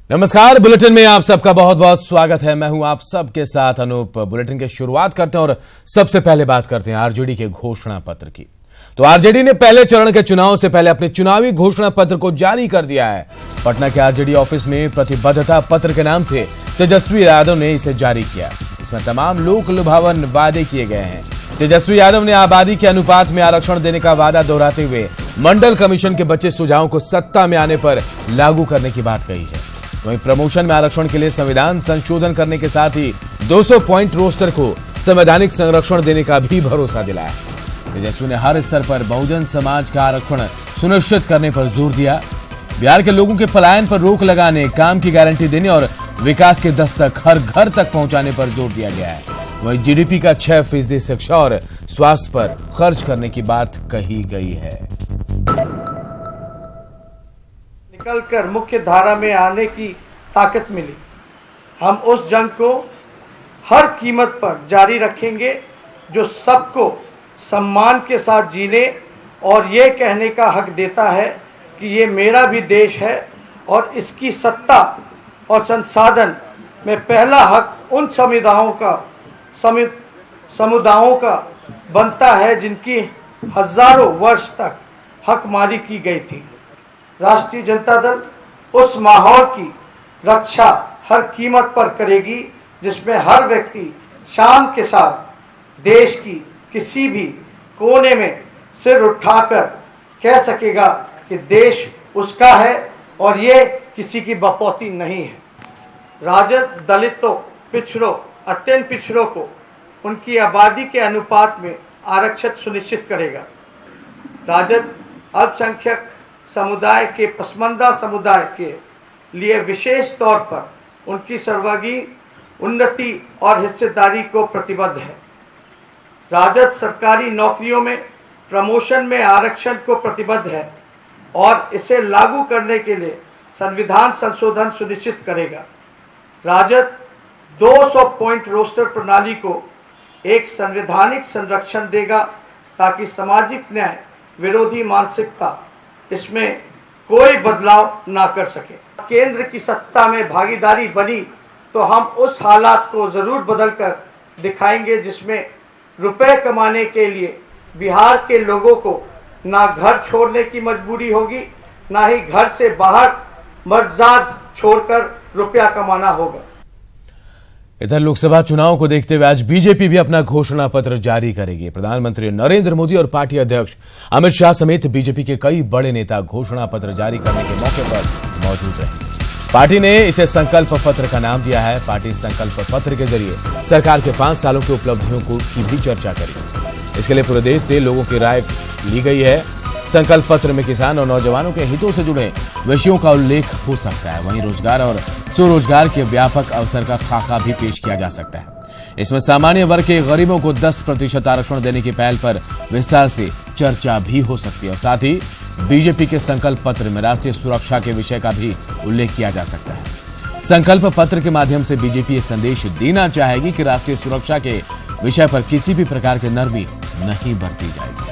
नमस्कार, बुलेटिन में आप सबका बहुत बहुत स्वागत है। मैं हूं आप सबके साथ अनूप। बुलेटिन की शुरुआत करते हैं और सबसे पहले बात करते हैं आरजेडी के घोषणा पत्र की। तो आरजेडी ने पहले चरण के चुनाव से पहले अपने चुनावी घोषणा पत्र को जारी कर दिया है। पटना के आरजेडी ऑफिस में प्रतिबद्धता पत्र के नाम से तेजस्वी यादव ने इसे जारी किया। इसमें तमाम लोक लुभावन वादे किए गए हैं। तेजस्वी यादव ने आबादी के अनुपात में आरक्षण देने का वादा दोहराते हुए मंडल कमीशन के बचे सुझावों को सत्ता में आने पर लागू करने की बात कही है। वहीं प्रमोशन में आरक्षण के लिए संविधान संशोधन करने के साथ ही 200 पॉइंट रोस्टर को संवैधानिक संरक्षण देने का भी भरोसा दिलाया। तेजस्वी ने हर स्तर पर बहुजन समाज का आरक्षण सुनिश्चित करने पर जोर दिया। बिहार के लोगों के पलायन पर रोक लगाने, काम की गारंटी देने और विकास के दस्तक हर घर तक पहुंचाने पर जोर दिया गया है। वहीं जीडीपी का 6% शिक्षा और स्वास्थ्य पर खर्च करने की बात कही गई है। निकलकर मुख्य धारा में आने की ताकत मिली। हम उस जंग को हर कीमत पर जारी रखेंगे जो सबको सम्मान के साथ जीने और ये कहने का हक देता है कि ये मेरा भी देश है और इसकी सत्ता और संसाधन में पहला हक उन समुदायों का बनता है जिनकी हजारों वर्ष तक हकमारी की गई थी। राष्ट्रीय जनता दल उस माहौल की रक्षा हर कीमत पर करेगी जिसमें हर व्यक्ति शान के साथ देश की किसी भी कोने में सिर उठाकर कह सकेगा कि देश उसका है और ये किसी की बपौती नहीं है। राजद दलितों, पिछड़ों, अत्यंत पिछड़ों को उनकी आबादी के अनुपात में आरक्षण सुनिश्चित करेगा। राजद अल्पसंख्यक समुदाय के पसमानदा समुदाय के लिए विशेष तौर पर उनकी सर्वांगीण उन्नति और हिस्सेदारी को प्रतिबद्ध है। राजद सरकारी नौकरियों में प्रमोशन में आरक्षण को प्रतिबद्ध है और इसे लागू करने के लिए संविधान संशोधन सुनिश्चित करेगा। राजद 200 पॉइंट रोस्टर प्रणाली को एक संवैधानिक संरक्षण देगा ताकि सामाजिक न्याय विरोधी मानसिकता इसमें कोई बदलाव ना कर सके। केंद्र की सत्ता में भागीदारी बनी तो हम उस हालात को जरूर बदल कर दिखाएंगे जिसमें रुपए कमाने के लिए बिहार के लोगों को ना घर छोड़ने की मजबूरी होगी, ना ही घर से बाहर मर्जाद छोड़कर रुपया कमाना होगा। इधर लोकसभा चुनाव को देखते हुए आज बीजेपी भी अपना घोषणा पत्र जारी करेगी। प्रधानमंत्री नरेंद्र मोदी और पार्टी अध्यक्ष अमित शाह समेत बीजेपी के कई बड़े नेता घोषणा पत्र जारी करने के मौके पर मौजूद रहे। पार्टी ने इसे संकल्प पत्र का नाम दिया है। पार्टी संकल्प पत्र के जरिए सरकार के 5 सालों की उपलब्धियों की भी चर्चा करेगी। इसके लिए पूरे देश से लोगों की राय ली गई है। संकल्प पत्र में किसान और नौजवानों के हितों से जुड़े विषयों का उल्लेख हो सकता है। वहीं रोजगार और स्वरोजगार के व्यापक अवसर का खाका भी पेश किया जा सकता है। इसमें सामान्य वर्ग के गरीबों को 10% आरक्षण देने की पहल पर विस्तार से चर्चा भी हो सकती है और साथ ही बीजेपी के संकल्प पत्र में राष्ट्रीय सुरक्षा के विषय का भी उल्लेख किया जा सकता है। संकल्प पत्र के माध्यम से बीजेपी ये संदेश देना चाहेगी कि राष्ट्रीय सुरक्षा के विषय पर किसी भी प्रकार की नरमी नहीं बरती जाएगी।